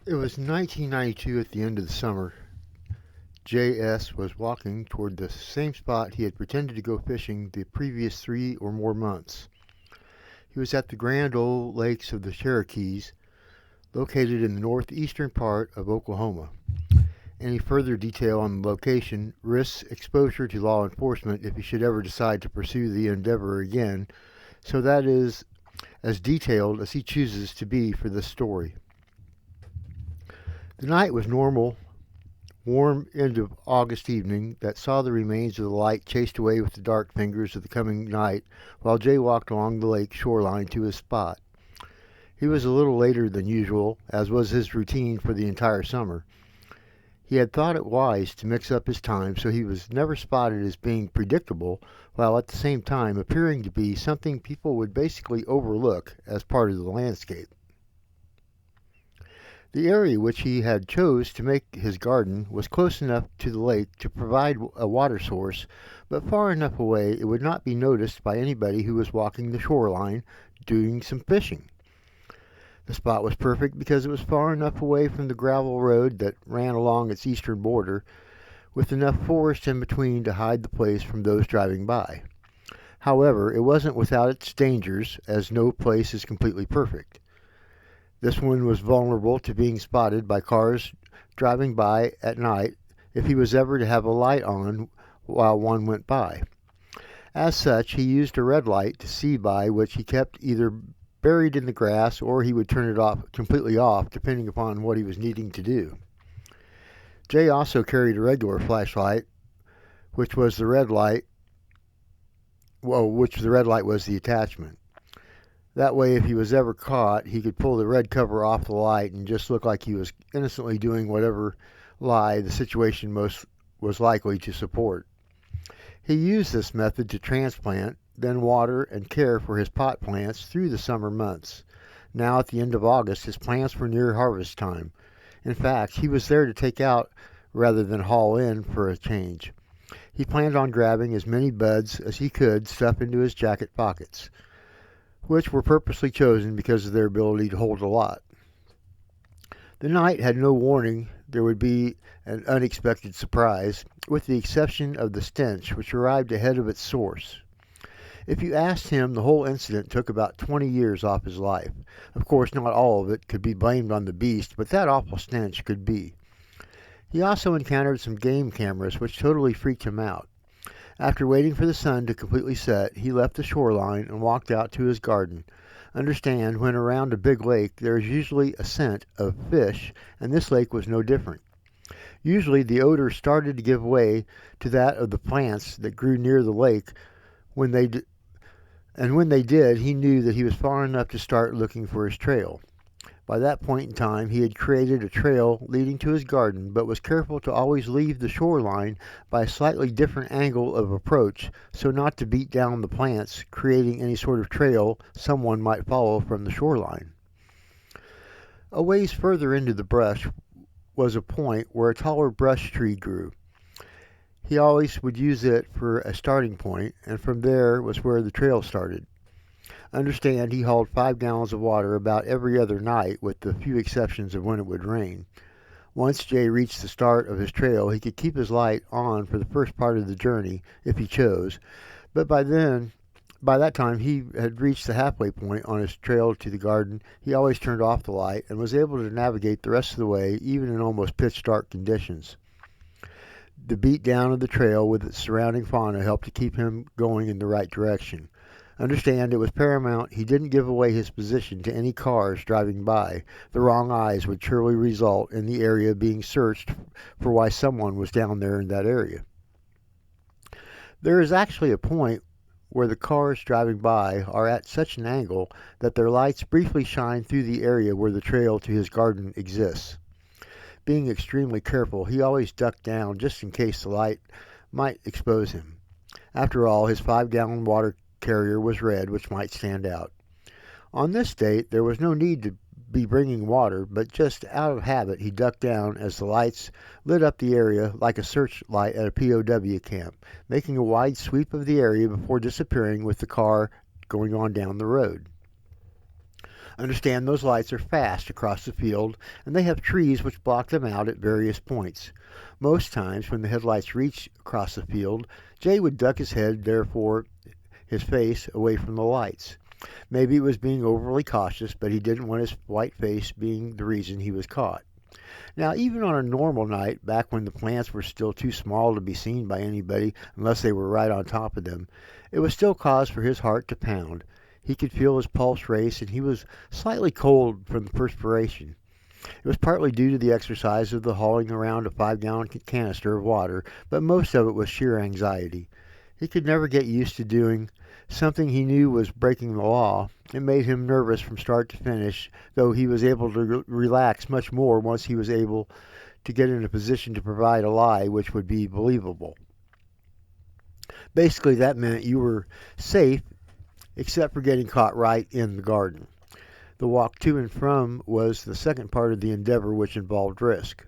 It was 1992 at the end of the summer. J.S. was walking toward the same spot he had pretended to go fishing the previous 3 or more months. He was at the Grand Old Lakes of the Cherokees, located in the northeastern part of Oklahoma. Any further detail on the location risks exposure to law enforcement if he should ever decide to pursue the endeavor again, so that is as detailed as he chooses to be for this story. The night was normal, warm end of August evening that saw the remains of the light chased away with the dark fingers of the coming night while Jay walked along the lake shoreline to his spot. He was a little later than usual, as was his routine for the entire summer. He had thought it wise to mix up his time so he was never spotted as being predictable, while at the same time appearing to be something people would basically overlook as part of the landscape. The area which he had chose to make his garden was close enough to the lake to provide a water source, but far enough away it would not be noticed by anybody who was walking the shoreline doing some fishing. The spot was perfect because it was far enough away from the gravel road that ran along its eastern border, with enough forest in between to hide the place from those driving by. However, it wasn't without its dangers, as no place is completely perfect. This one was vulnerable to being spotted by cars driving by at night if he was ever to have a light on while one went by. As such, he used a red light to see by, which he kept either buried in the grass or he would turn it completely off, depending upon what he was needing to do. Jay also carried a regular flashlight, which was the red light, which the red light was the attachment. That way, if he was ever caught, he could pull the red cover off the light and just look like he was innocently doing whatever lie the situation most was likely to support. He used this method to transplant, then water and care for his pot plants through the summer months. Now, at the end of August, his plants were near harvest time. In fact, he was there to take out rather than haul in for a change. He planned on grabbing as many buds as he could stuff into his jacket pockets, which were purposely chosen because of their ability to hold a lot. The night had no warning there would be an unexpected surprise, with the exception of the stench which arrived ahead of its source. If you asked him, the whole incident took about 20 years off his life. Of course, not all of it could be blamed on the beast, but that awful stench could be. He also encountered some game cameras which totally freaked him out. After waiting for the sun to completely set, he left the shoreline and walked out to his garden. Understand, when around a big lake, there is usually a scent of fish, and this lake was no different. Usually the odor started to give way to that of the plants that grew near the lake when they did, he knew that he was far enough to start looking for his trail. By that point in time, he had created a trail leading to his garden, but was careful to always leave the shoreline by a slightly different angle of approach, so not to beat down the plants, creating any sort of trail someone might follow from the shoreline. A ways further into the brush was a point where a taller brush tree grew. He always would use it for a starting point, and from there was where the trail started. Understand, he hauled 5 gallons of water about every other night, with the few exceptions of when it would rain. Once Jay reached the start of his trail, he could keep his light on for the first part of the journey, if he chose, but by that time he had reached the halfway point on his trail to the garden. He always turned off the light and was able to navigate the rest of the way, even in almost pitch-dark conditions. The beat down of the trail with its surrounding fauna helped to keep him going in the right direction. Understand, it was paramount he didn't give away his position to any cars driving by. The wrong eyes would surely result in the area being searched for why someone was down there in that area. There is actually a point where the cars driving by are at such an angle that their lights briefly shine through the area where the trail to his garden exists. Being extremely careful, he always ducked down just in case the light might expose him. After all, his 5-gallon water carrier was red, which might stand out. On this date, there was no need to be bringing water, but just out of habit he ducked down as the lights lit up the area like a searchlight at a POW camp, making a wide sweep of the area before disappearing with the car going on down the road. Understand those lights are fast across the field, and they have trees which block them out at various points. Most times, when the headlights reach across the field, Jay would duck his head, therefore his face, away from the lights. Maybe it was being overly cautious, but he didn't want his white face being the reason he was caught. Now, even on a normal night, back when the plants were still too small to be seen by anybody unless they were right on top of them, it was still cause for his heart to pound. He could feel his pulse race, and he was slightly cold from the perspiration. It was partly due to the exercise of the hauling around a 5-gallon canister of water, but most of it was sheer anxiety. He could never get used to doing something he knew was breaking the law. It made him nervous from start to finish, though he was able to relax much more once he was able to get in a position to provide a lie which would be believable. Basically, that meant you were safe, except for getting caught right in the garden. The walk to and from was the second part of the endeavor, which involved risk.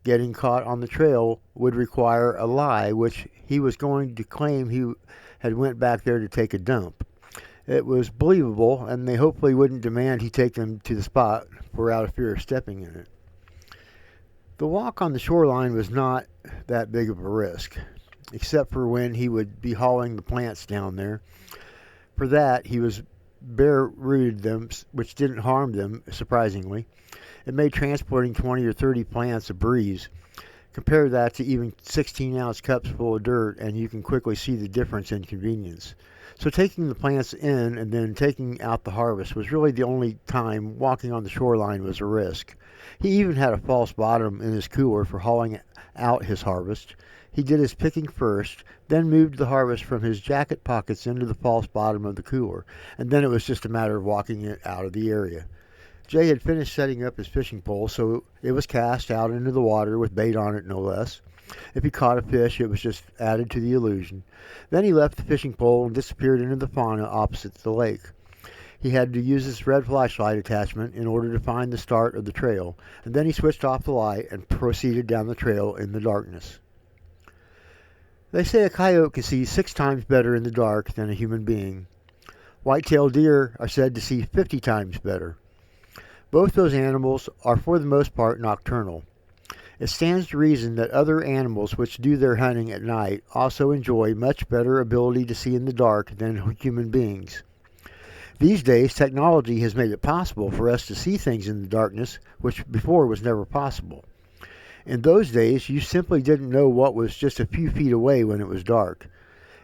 Getting caught on the trail would require a lie, which he was going to claim he had went back there to take a dump. It was believable, and they hopefully wouldn't demand he take them to the spot for out of fear of stepping in it. The walk on the shoreline was not that big of a risk, except for when he would be hauling the plants down there. For that, he was bare-rooted them, which didn't harm them, surprisingly. It made transporting 20 or 30 plants a breeze. Compare that to even 16-ounce cups full of dirt, and you can quickly see the difference in convenience. So taking the plants in and then taking out the harvest was really the only time walking on the shoreline was a risk. He even had a false bottom in his cooler for hauling out his harvest. He did his picking first, then moved the harvest from his jacket pockets into the false bottom of the cooler, and then it was just a matter of walking it out of the area. Jay had finished setting up his fishing pole, so it was cast out into the water with bait on it, no less. If he caught a fish, it was just added to the illusion. Then he left the fishing pole and disappeared into the fauna opposite the lake. He had to use his red flashlight attachment in order to find the start of the trail, and then he switched off the light and proceeded down the trail in the darkness. They say a coyote can see 6 times better in the dark than a human being. White-tailed deer are said to see 50 times better. Both those animals are for the most part nocturnal. It stands to reason that other animals which do their hunting at night also enjoy much better ability to see in the dark than human beings. These days, technology has made it possible for us to see things in the darkness, which before was never possible. In those days, you simply didn't know what was just a few feet away when it was dark.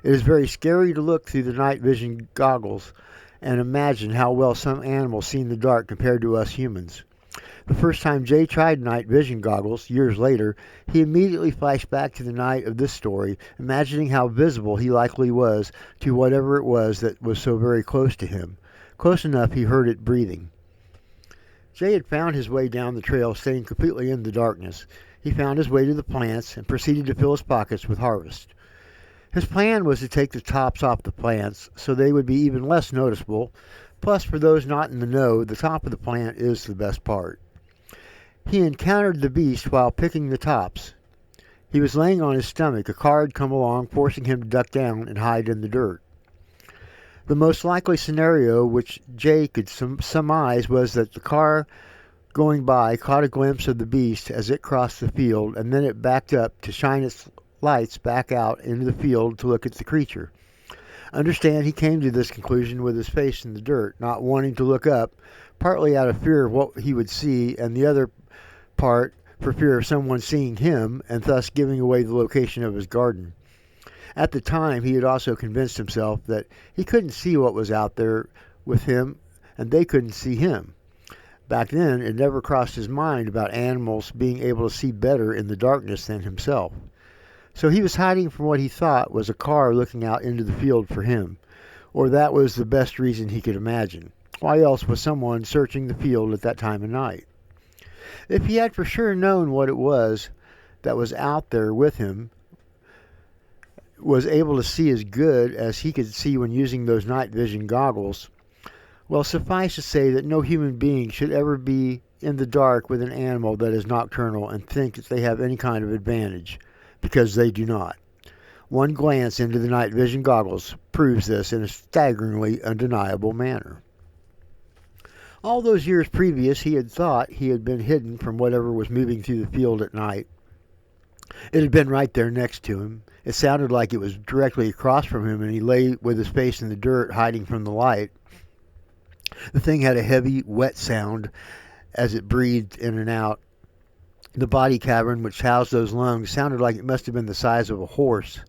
It is very scary to look through the night vision goggles and imagine how well some animals see in the dark compared to us humans. The first time Jay tried night vision goggles, years later, he immediately flashed back to the night of this story, imagining how visible he likely was to whatever it was that was so very close to him. Close enough he heard it breathing. Jay had found his way down the trail, staying completely in the darkness. He found his way to the plants and proceeded to fill his pockets with harvest. His plan was to take the tops off the plants so they would be even less noticeable. Plus, for those not in the know, the top of the plant is the best part. He encountered the beast while picking the tops. He was laying on his stomach. A car had come along, forcing him to duck down and hide in the dirt. The most likely scenario which Jay could surmise was that the car going by caught a glimpse of the beast as it crossed the field, and then it backed up to shine its lights back out into the field to look at the creature. Understand, he came to this conclusion with his face in the dirt, not wanting to look up, partly out of fear of what he would see, and the other part for fear of someone seeing him and thus giving away the location of his garden. At the time, he had also convinced himself that he couldn't see what was out there with him, and they couldn't see him. Back then, it never crossed his mind about animals being able to see better in the darkness than himself. So he was hiding from what he thought was a car looking out into the field for him, or that was the best reason he could imagine. Why else was someone searching the field at that time of night? If he had for sure known what it was that was out there with him, was able to see as good as he could see when using those night vision goggles, well, suffice to say that no human being should ever be in the dark with an animal that is nocturnal and think that they have any kind of advantage, because they do not. One glance into the night vision goggles proves this in a staggeringly undeniable manner. All those years previous, he had thought he had been hidden from whatever was moving through the field at night. It had been right there next to him. It sounded like it was directly across from him, and he lay with his face in the dirt, hiding from the light. The thing had a heavy, wet sound as it breathed in and out. The body cavern which housed those lungs sounded like it must have been the size of a horse,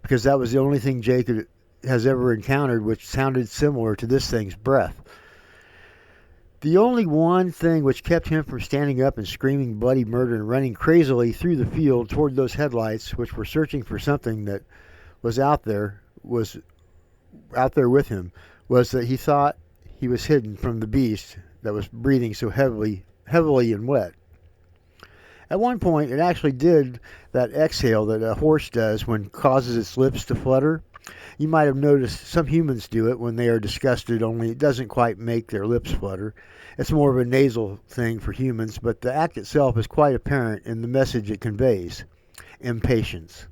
because that was the only thing Jake has ever encountered which sounded similar to this thing's breath. The only one thing which kept him from standing up and screaming bloody murder and running crazily through the field toward those headlights which were searching for something that was out there with him, was that he thought he was hidden from the beast that was breathing so heavily and wet. At one point, it actually did that exhale that a horse does when it causes its lips to flutter. You might have noticed some humans do it when they are disgusted, only it doesn't quite make their lips flutter. It's more of a nasal thing for humans, but the act itself is quite apparent in the message it conveys: impatience.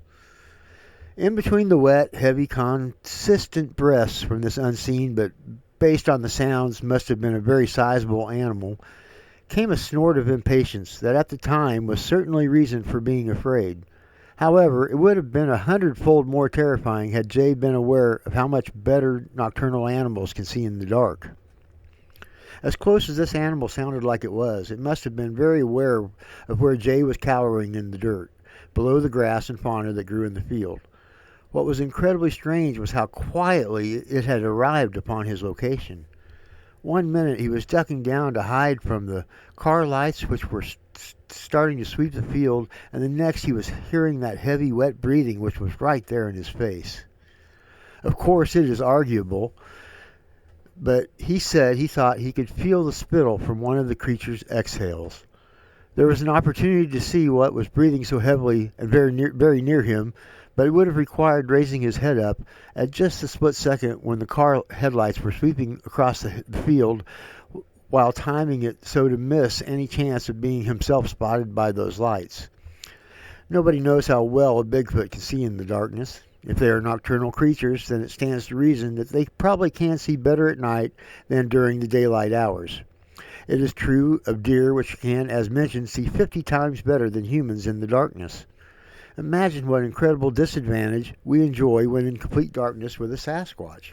In between the wet, heavy, consistent breaths from this unseen, but based on the sounds must have been a very sizable animal, came a snort of impatience that at the time was certainly reason for being afraid. However, it would have been 100-fold more terrifying had Jay been aware of how much better nocturnal animals can see in the dark. As close as this animal sounded like it was, it must have been very aware of where Jay was cowering in the dirt, below the grass and fauna that grew in the field. What was incredibly strange was how quietly it had arrived upon his location. One minute he was ducking down to hide from the car lights which were starting to sweep the field, and the next he was hearing that heavy, wet breathing which was right there in his face. Of course, it is arguable, but he said he thought he could feel the spittle from one of the creature's exhales. There was an opportunity to see what was breathing so heavily and very near him, but it would have required raising his head up at just a split second when the car headlights were sweeping across the field, while timing it so to miss any chance of being himself spotted by those lights. Nobody knows how well a Bigfoot can see in the darkness. If they are nocturnal creatures, then it stands to reason that they probably can see better at night than during the daylight hours. It is true of deer, which can, as mentioned, see 50 times better than humans in the darkness. Imagine what incredible disadvantage we enjoy when in complete darkness with a Sasquatch.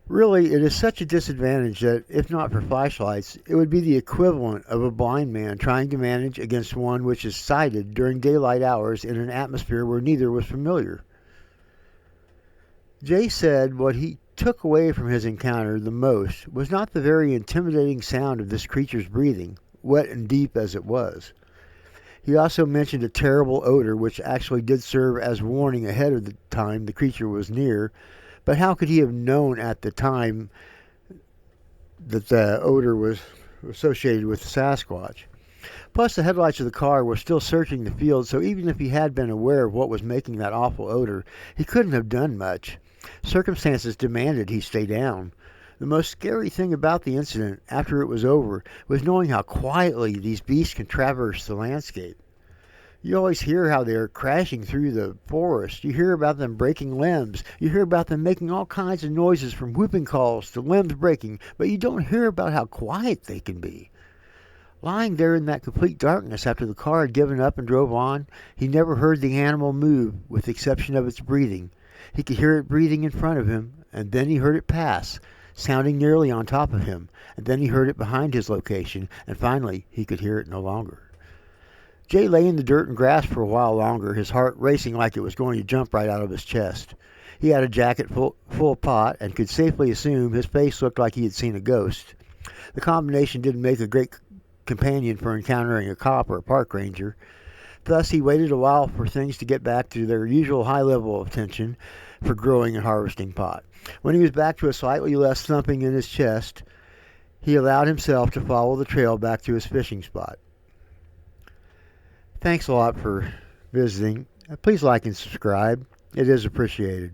Really, it is such a disadvantage that, if not for flashlights, it would be the equivalent of a blind man trying to manage against one which is sighted during daylight hours in an atmosphere where neither was familiar. Jay said what he took away from his encounter the most was not the very intimidating sound of this creature's breathing, wet and deep as it was. He also mentioned a terrible odor which actually did serve as warning ahead of the time the creature was near, but how could he have known at the time that the odor was associated with the Sasquatch? Plus, the headlights of the car were still searching the field, so even if he had been aware of what was making that awful odor, he couldn't have done much. Circumstances demanded he stay down. The most scary thing about the incident, after it was over, was knowing how quietly these beasts can traverse the landscape. You always hear how they're crashing through the forest. You hear about them breaking limbs. You hear about them making all kinds of noises, from whooping calls to limbs breaking, but you don't hear about how quiet they can be. Lying there in that complete darkness after the car had given up and drove on, he never heard the animal move, with the exception of its breathing. He could hear it breathing in front of him, and then he heard it pass, sounding nearly on top of him, and then he heard it behind his location, and finally he could hear it no longer. Jay lay in the dirt and grass for a while longer, his heart racing like it was going to jump right out of his chest. He had a jacket full of pot, and could safely assume his face looked like he had seen a ghost. The combination didn't make a great companion for encountering a cop or a park ranger. Thus he waited a while for things to get back to their usual high level of tension for growing and harvesting pot. When he was back to a slightly less thumping in his chest, he allowed himself to follow the trail back to his fishing spot. Thanks a lot for visiting. Please like and subscribe. It is appreciated.